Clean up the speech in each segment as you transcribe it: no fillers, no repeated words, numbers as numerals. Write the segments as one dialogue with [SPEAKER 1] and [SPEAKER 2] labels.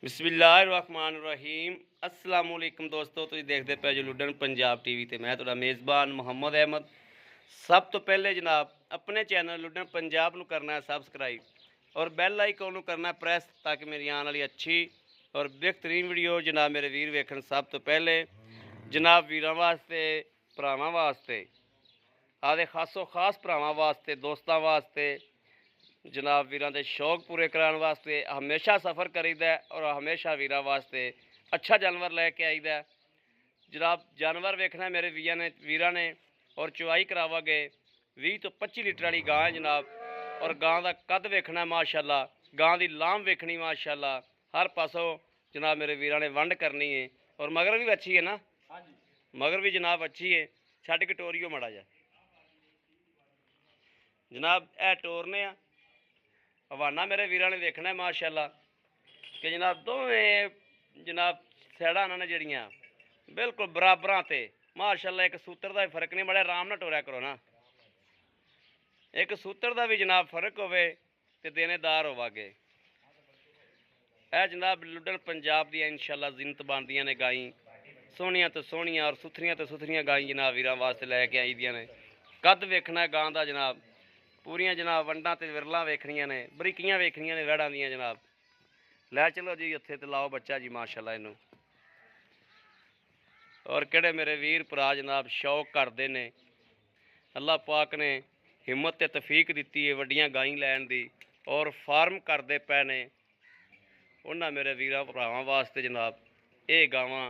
[SPEAKER 1] बिस्मिल्लाहिर्रहमानिर्रहीम अस्सलाम वालेकुम दोस्तों, तुसीं देखते पे जो लुडन पंजाब टीवी ते मैं तुहाडा मेज़बान मुहम्मद अहमद। सब तो पहले जनाब अपने चैनल लुडन पंजाब नूं करना है सबसक्राइब और बैल आइकन नूं करना है प्रेस ताकि मेरी आने वाली अच्छी और बेहतरीन वीडियो जनाब मेरे वीर वेखण। सब तो पहले जनाब वीरां वास्ते भरावां वास्ते आदे खासो खास भरावां वास्ते दोस्तां वास्ते जनाब वीरां दे शौक पूरे कराने वास्ते हमेशा सफ़र करीदा और हमेशा वीरां वास्ते अच्छा जानवर लैके आईदा। जनाब जानवर वेखना मेरे वीरां ने और चुवाई करावागे 20 तो 25 लीटर वाली गां है जनाब। और गां का कद वेखना माशाल्लाह, गां की लाम वेखनी माशाल्लाह, हर पासों जनाब मेरे वीरां ने वंड करनी है। और मगर भी अच्छी है ना, मगर भी जनाब अच्छी है। छड्ड के टोरियो माड़ा जा जनाब, ए टोरने आ हवाना मेरे वीरां ने देखना है माशाल्लाह कि जनाब दोवें जनाब सैड़ा इन्होंने जड़ियाँ बिल्कुल बराबर ते माशाल्लाह। एक सूत्र का फर्क नहीं, बड़े आराम नाल टोरिया करो ना। एक सूत्र का भी जनाब फर्क होवे ते देनेदार होवागे। ए जनाब लुडन पंजाब दी इंशाल्लाह जिन्नत बनदियां ने गाई सोहनियां तो सोहनियां और सुथरियां तो सुथरियां गाई जनाब वीरां वास्ते लैके आई दियां ने। कद वेखना गां दा जनाब, पूरियां जनाब वंडां ते विरलां वेखनियां ने, बरीकियां वेखनियां ने वैड़ां दियां जनाब। लै चलो जी उत्थे ते लाओ बच्चा जी माशाल्लाह इनू। और किहड़े मेरे वीर भरा जनाब शौक करते ने, अल्लाह पाक ने हिम्मत ते तफीक दिती है वड्डियां गाई लैन दी और फार्म करते पे ने। उन्हां मेरे वीरां भरावां वास्ते जनाब ये गावां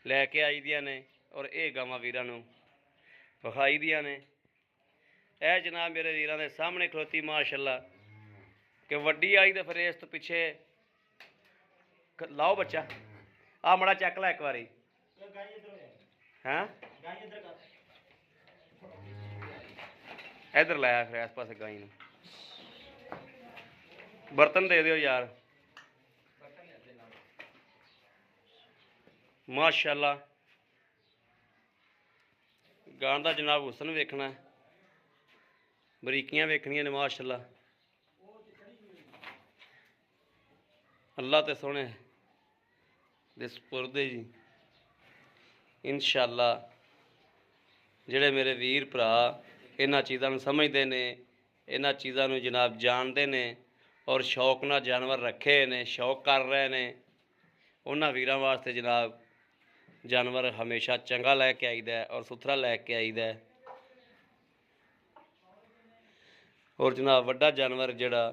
[SPEAKER 1] लैके आई दियां ने और ये गावां वीरां नूं विखाई दियां ने। ए जनाब मेरे वीरां दे सामने खलोती माशाल्लाह कि वड्डी आई तो फिर इस तो पिछे लाओ बच्चा आ मड़ा चक ला एक बारी हैं इधर लाया फिर इस पासे गाई बर्तन दे दियो यार माशाल्लाह। गां दा जनाब हुसन वेखना, बरीकियां वेखनियां ने माशाल्लाह। अल्लाह ते सोने दे सुपुर्दे जी इंशाल्लाह। जिहड़े मेरे वीर भरा इन्हां चीज़ां नूं समझदे ने, इन्हां चीज़ां नूं जनाब जानते ने और शौक नाल जानवर रखे ने, शौक कर रहे ने, उन्हां वीरां वास्ते जनाब जानवर हमेशा चंगा लैके आईदा और सुथरा लैके आईदा। और जनाब वड्डा जानवर जिहड़ा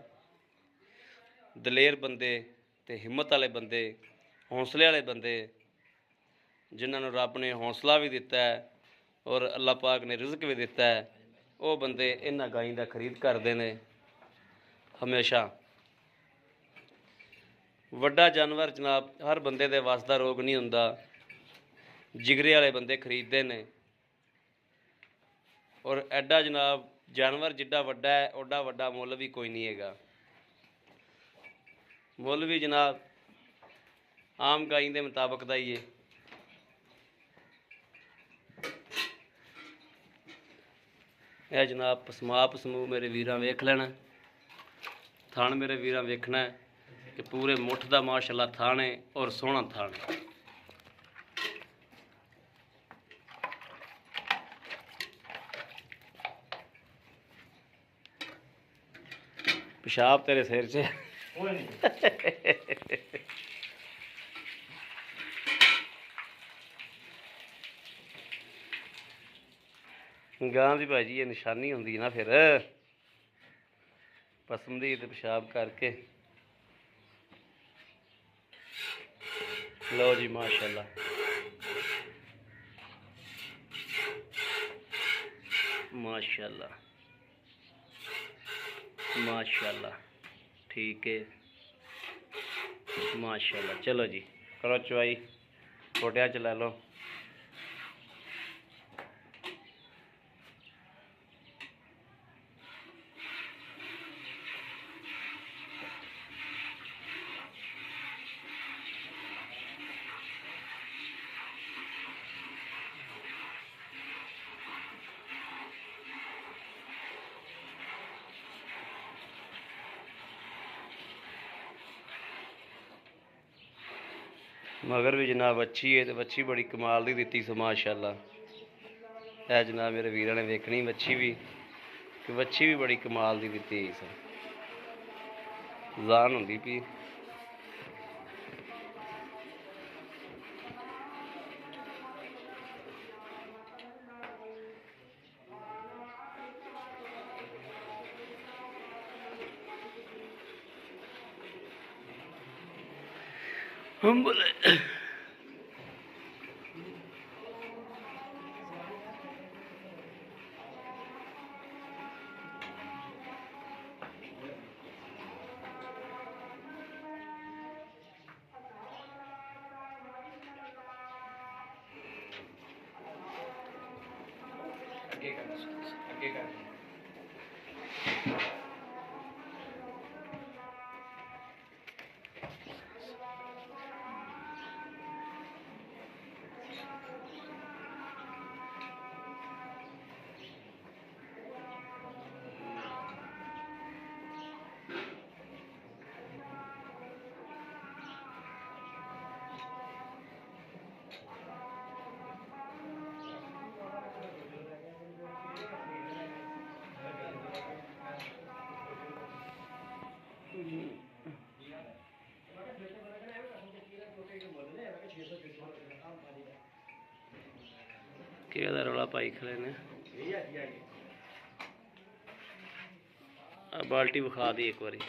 [SPEAKER 1] दलेर बंदे ते हिम्मत वाले बंदे, हौसले वाले बंदे, जिन्हां नूं रब ने हौसला भी दिता है और अल्लाह पाक ने रिज़क भी दिता है, वो बंदे इन्हां गाईं दा खरीद करते हैं हमेशा। वड्डा जानवर जनाब हर बंदे दे वस दा रोग नहीं हुंदा, जिगरे वाले बंदे खरीदते हैं। और एडा जनाब जानवर जिड्डा वड्डा है ओडा वड्डा मुल भी कोई नहीं हैगा। मुल भी जनाब आम गाई के मुताबक दा ही है। यह जनाब पसमा पसमू मेरे वीरां वेख लेना, थान मेरे वीरां वेखना है कि पूरे मुठ दा माशाल्लाह थान है और सोहना थान है। पेशाब तेरे सिर से गां की भाजी ये निशानी होंदी ना, फिर पसम दी पेशाब करके लो जी माशाल्लाह। माशाल्लाह माशाल्लाह ठीक है माशाल्लाह। चलो जी करो चवाई, छोटिया चला लो। मगर भी जनाब अच्छी है, तो बच्ची बड़ी कमाल की दी सो माशाअल्लाह। है जनाब मेरे वीर ने वेखनी बच्ची भी, कि बच्ची भी बड़ी कमाल की दी सो जान होंगी पी। हम बोले आगे कर कहदा रौला पाई खड़े ने। बाल्टी विखा दी एक बारी,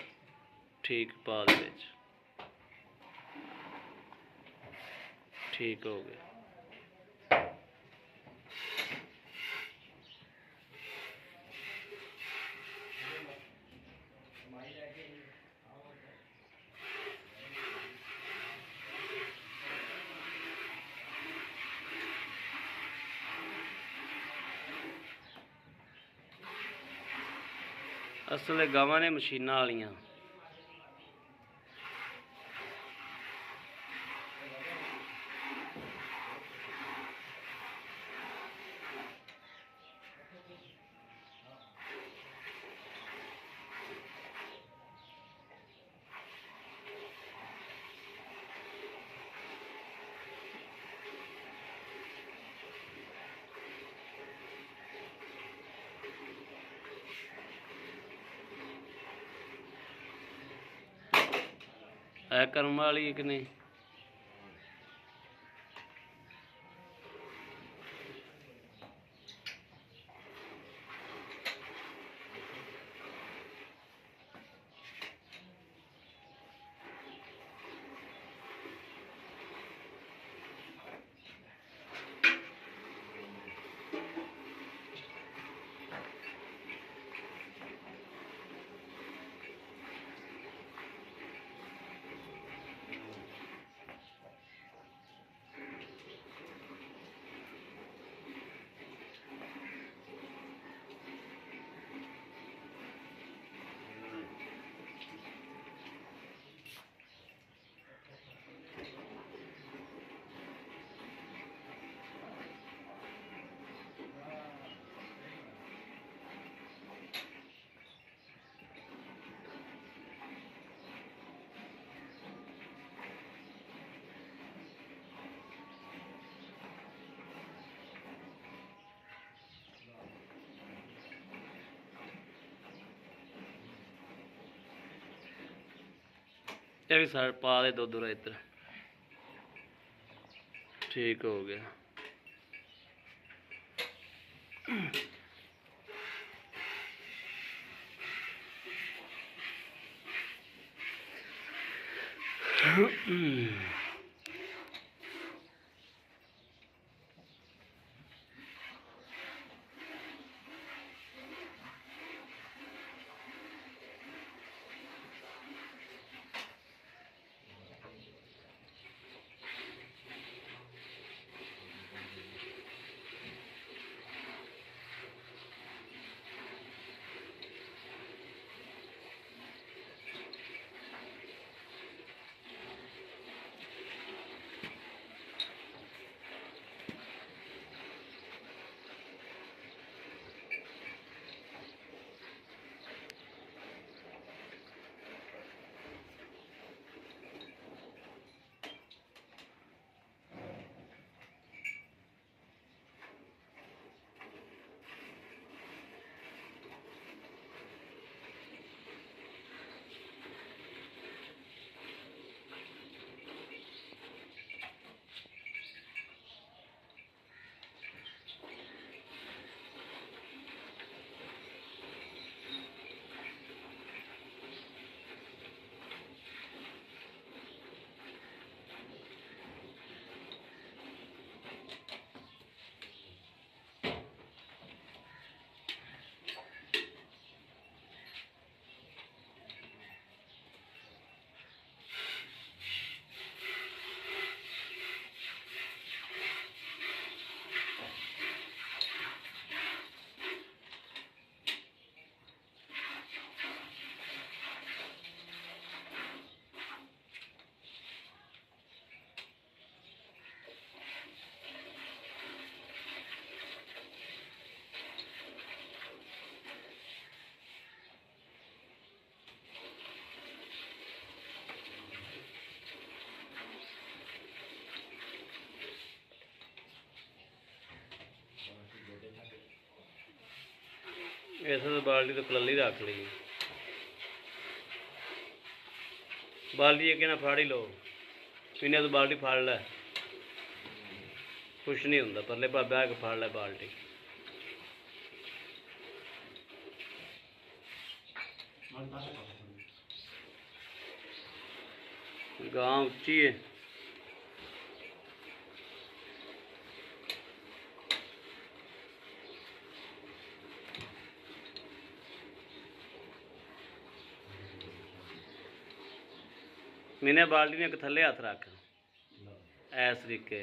[SPEAKER 1] ठीक पा दे विच, ठीक हो गया। असल गावां ने मशीनां वालियां है कर्म वाली कि नहीं। ये भी सारे पा दे दुध इधर, ठीक हो गया। ਇਸ ਬਾਲਟੀ ਤੋਂ ਕਲੱਲੀ ਰੱਖ ਲਈ। ਬਾਲਟੀ ਅੱਗੇ ਨਾ ਫੜ ਹੀ ਲਓ, ਪੀਨੇ ਤੋਂ ਬਾਲਟੀ ਫੜ ਲੈ, ਕੁਛ ਨਹੀਂ ਹੁੰਦਾ। ਪਰਲੇ ਪਾ ਬਹਿ ਕੇ ਫੜ ਲੈ ਬਾਲਟੀ। ਗਾਂ ਉੱਚੀ ਹੈ। मैंने बाल्टी ने एक थले हथ रख इस तरीके।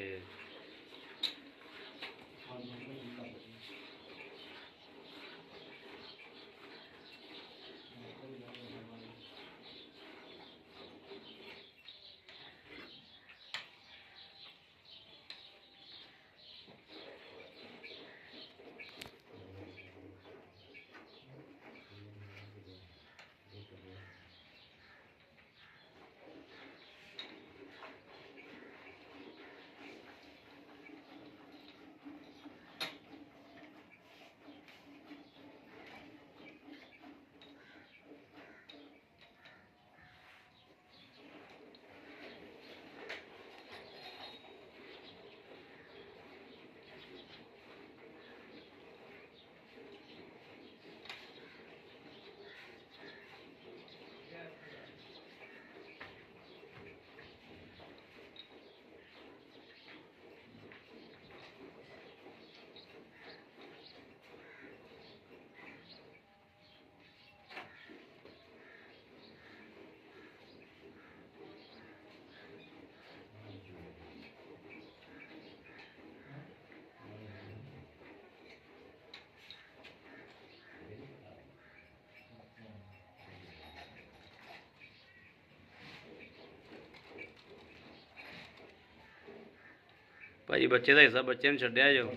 [SPEAKER 1] भाई बच्चे का हिस्सा बच्चे ने छड्या जो।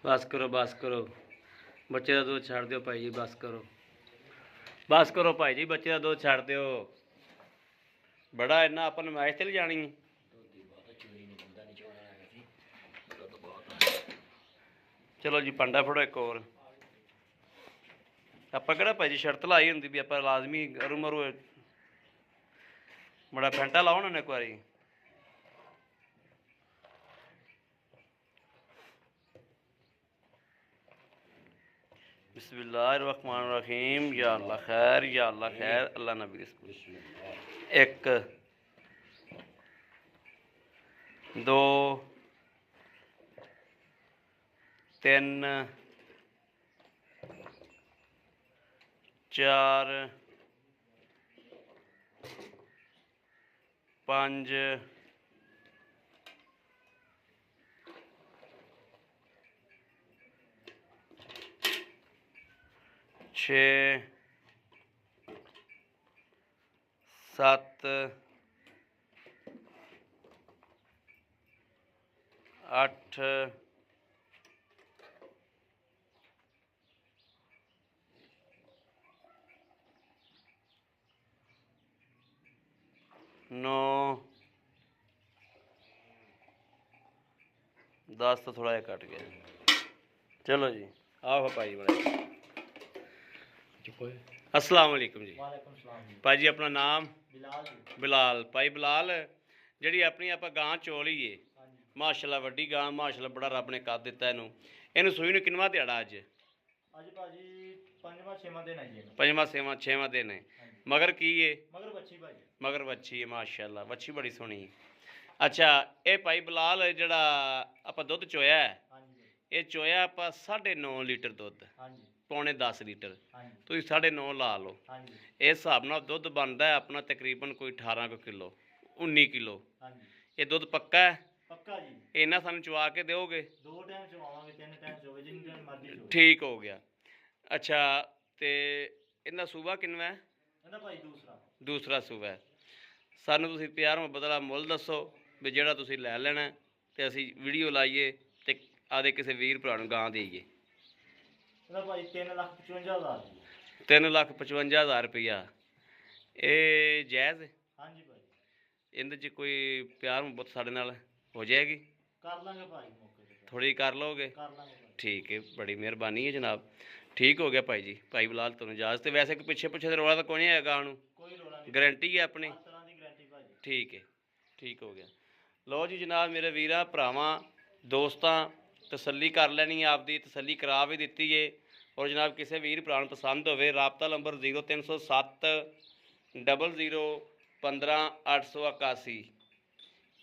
[SPEAKER 1] बस करो बस करो, बच्चे का दूध छड़ दो भाई जी, बस करो भाई जी, बच्चे का दूध छड़ दो। बड़ा इन्ना अपन नमाइश ते जानी है। चलो जी पंडा फड़ो एक और। आप भाई जी शर्त लाई होंगी भी आप लाजमी हरू मरू बड़ा फैंटा लाओ ना एक बारी। बिस्मिल्लाहिर्रहमानिर्रहीम। या अल्लाह खैर, या अल्लाह खैर, अल्लाह नबी। एक दो तीन चार पांच छे सत्त अठ नौ 10 तो थोड़ा कट गया। चलो जी आओ भाई बड़ा। अस्सलाम वालेकुम जी। भाई जी अपना नाम? बिलाल। भाई बिलाल जी अपनी आप गां चोली है माशाल्लाह, वड्डी गां माशाल्लाह, बड़ा रब ने कर दिता इनू। इनू सूई नू किनवा दिहाड़ा अज?
[SPEAKER 2] अज भाजी पंजवां छेवां दिन है जी।
[SPEAKER 1] पंजवां छेवां दिन है। मगर की है?
[SPEAKER 2] मगर बच्ची भाई।
[SPEAKER 1] मगर बच्ची है माशाल्लाह, बच्ची बड़ी सोहनी है। ਅੱਛਾ, ਇਹ ਭਾਈ ਬਲਾਲ ਜਿਹੜਾ ਆਪਾਂ ਦੁੱਧ ਚੋਇਆ ਹੈ,
[SPEAKER 2] ਹਾਂਜੀ ਭਾਈ,
[SPEAKER 1] ਇਹ ਚੋਇਆ ਆਪਾਂ 9.5 ਲੀਟਰ ਦੁੱਧ,
[SPEAKER 2] ਹਾਂਜੀ
[SPEAKER 1] ਪੌਣੇ 10 ਲੀਟਰ,
[SPEAKER 2] ਹਾਂਜੀ
[SPEAKER 1] ਤੁਸੀਂ 9.5 ਲਾ ਲਓ।
[SPEAKER 2] ਹਾਂਜੀ
[SPEAKER 1] ਇਸ ਹਿਸਾਬ ਨਾਲ ਦੁੱਧ ਬਣਦਾ ਹੈ ਆਪਣਾ ਤਕਰੀਬਨ ਕੋਈ 18 ਕੁ ਕਿਲੋ, 19 ਕਿਲੋ।
[SPEAKER 2] ਹਾਂਜੀ
[SPEAKER 1] ਇਹ ਦੁੱਧ ਪੱਕਾ ਹੈ?
[SPEAKER 2] ਪੱਕਾ ਜੀ।
[SPEAKER 1] ਇਹਨਾਂ ਸਾਨੂੰ ਚਵਾ ਕੇ ਦਿਓਗੇ?
[SPEAKER 2] 2 ਟਾਈਮ ਚਵਾਵਾਂਗੇ, 3 ਟਾਈਮ ਚੋਵੇ, ਜਿੰਨੇ ਟਾਈਮ ਮਰਜ਼ੀ ਚੋਵੇ।
[SPEAKER 1] ਠੀਕ ਹੋ ਗਿਆ। ਅੱਛਾ, ਤੇ ਇਹਦਾ ਸੂਬਾ ਕਿੰਨਾ ਹੈ?
[SPEAKER 2] ਇਹਦਾ ਭਾਈ ਦੂਸਰਾ
[SPEAKER 1] ਦੂਸਰਾ ਸੂਬਾ ਹੈ। ਸਾਨੂੰ ਤੁਸੀਂ ਪਿਆਰ ਮੁਹੱਬਤ ਵਾਲਾ ਮੁੱਲ ਦੱਸੋ ਵੀ ਜਿਹੜਾ ਤੁਸੀਂ ਲੈ ਲੈਣਾ, ਤੇ ਅਸੀਂ ਵੀਡੀਓ ਲਾਈਏ ਤੇ ਆਦੇ ਕਿਸੇ ਵੀਰ ਭਰਾ ਨੂੰ ਗਾਂ ਦੇਈਏ।
[SPEAKER 2] ਇਹਦਾ ਭਾਈ 3,55,000 ਜੀ।
[SPEAKER 1] 3,55,000 ਰੁਪਈਆ। ਇਹ ਜਾਇਜ਼ ਹੈ?
[SPEAKER 2] ਹਾਂਜੀ ਭਾਈ,
[SPEAKER 1] ਇਹਦੇ 'ਚ ਕੋਈ ਪਿਆਰ ਮੁਹੱਬਤ ਸਾਡੇ ਨਾਲ ਹੋ ਜਾਏਗੀ?
[SPEAKER 2] ਕਰ ਲਾਂਗੇ ਭਾਈ, ਮੌਕੇ ਤੇ
[SPEAKER 1] ਥੋੜ੍ਹੀ ਕਰ ਲਓਗੇ?
[SPEAKER 2] ਕਰ ਲਾਂਗੇ ਭਾਈ।
[SPEAKER 1] ਠੀਕ ਹੈ, ਬੜੀ ਮਿਹਰਬਾਨੀ ਹੈ ਜਨਾਬ। ਠੀਕ ਹੋ ਗਿਆ ਭਾਈ ਜੀ। ਭਾਈ ਬਲਾਲ ਤੁਹਾਨੂੰ ਇਜਾਜ਼ਤ। ਤੇ ਵੈਸੇ ਕੋਈ ਪਿੱਛੇ ਦਾ ਰੌਲਾ ਤਾਂ ਕੋਈ ਨਹੀਂ ਹੈਗਾ ਉਹਨੂੰ?
[SPEAKER 2] ਕੋਈ ਰੋਲਾ ਨਹੀਂ,
[SPEAKER 1] ਗਾਰੰਟੀ ਹੈ ਆਪਣੀ?
[SPEAKER 2] ਹਰ ਤਰ੍ਹਾਂ ਦੀ ਗਾਰੰਟੀ ਭਾਈ।
[SPEAKER 1] ਠੀਕ ਹੈ, ਠੀਕ ਹੋ ਗਿਆ। ਲਓ ਜੀ ਜਨਾਬ, ਮੇਰੇ ਵੀਰਾਂ ਭਰਾਵਾਂ ਦੋਸਤਾਂ, ਤਸੱਲੀ ਕਰ ਲੈਣੀ ਹੈ ਆਪਦੀ, ਤਸੱਲੀ ਕਰਾ ਵੀ ਦਿੱਤੀ ਏ। ਔਰ ਜਨਾਬ ਕਿਸੇ ਵੀਰ ਭਰਾ ਨੂੰ ਪਸੰਦ ਹੋਵੇ, ਰਾਬਤਾ ਨੰਬਰ 0307 00 15 881।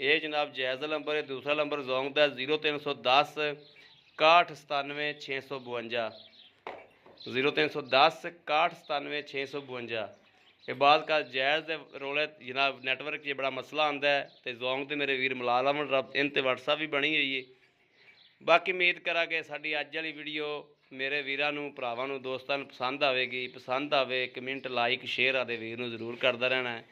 [SPEAKER 1] ਇਹ ਜਨਾਬ ਜਾਇਜ਼ ਨੰਬਰ ਹੈ। ਦੂਸਰਾ ਨੰਬਰ ਜ਼ੋਂਗ ਦਾ 0310 61 97 652, 0310 61 97 652। ਇਹ ਬਾਅਦ ਕਾ ਜਾਇਜ਼ ਦੇ ਰੋਲੇ ਜਨਾਬ ਨੈਟਵਰਕ 'ਚ ਬੜਾ ਮਸਲਾ ਆਉਂਦਾ ਹੈ, ਤੇ ਜ਼ੋਂਗ ਤੇ ਮੇਰੇ ਵੀਰ ਮਿਲਾ ਲਵਣ ਰੱਬ ਇਨ 'ਤੇ ਵਟਸਐਪ ਵੀ ਬਣੀ ਹੋਈ ਹੈ। ਬਾਕੀ ਉਮੀਦ ਕਰਾਂਗੇ ਸਾਡੀ ਅੱਜ ਵਾਲੀ ਵੀਡੀਓ ਮੇਰੇ ਵੀਰਾਂ ਨੂੰ, ਭਰਾਵਾਂ ਨੂੰ, ਦੋਸਤਾਂ ਨੂੰ ਪਸੰਦ ਆਵੇਗੀ। ਪਸੰਦ ਆਵੇ ਕਮੈਂਟ, ਲਾਈਕ, ਸ਼ੇਅਰ ਆਦੇ ਵੀਰ ਨੂੰ ਜ਼ਰੂਰ ਕਰਦਾ ਰਹਿਣਾ ਹੈ,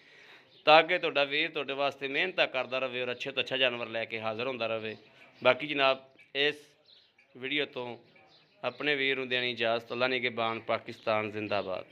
[SPEAKER 1] ਤਾਂ ਕਿ ਤੁਹਾਡਾ ਵੀਰ ਤੁਹਾਡੇ ਵਾਸਤੇ ਮਿਹਨਤਾਂ ਕਰਦਾ ਰਹੇ ਔਰ ਅੱਛੇ ਤੋਂ ਅੱਛਾ ਜਾਨਵਰ ਲੈ ਕੇ ਹਾਜ਼ਰ ਹੁੰਦਾ ਰਹੇ। ਬਾਕੀ ਜਨਾਬ ਇਸ ਵੀਡੀਓ ਤੋਂ ਆਪਣੇ ਵੀਰ ਨੂੰ ਦੇਣੀ ਇਜਾਜ਼ਤ। ਅੱਲਾ ਨਿਗਹਿਬਾਨ। ਪਾਕਿਸਤਾਨ ਜ਼ਿੰਦਾਬਾਦ।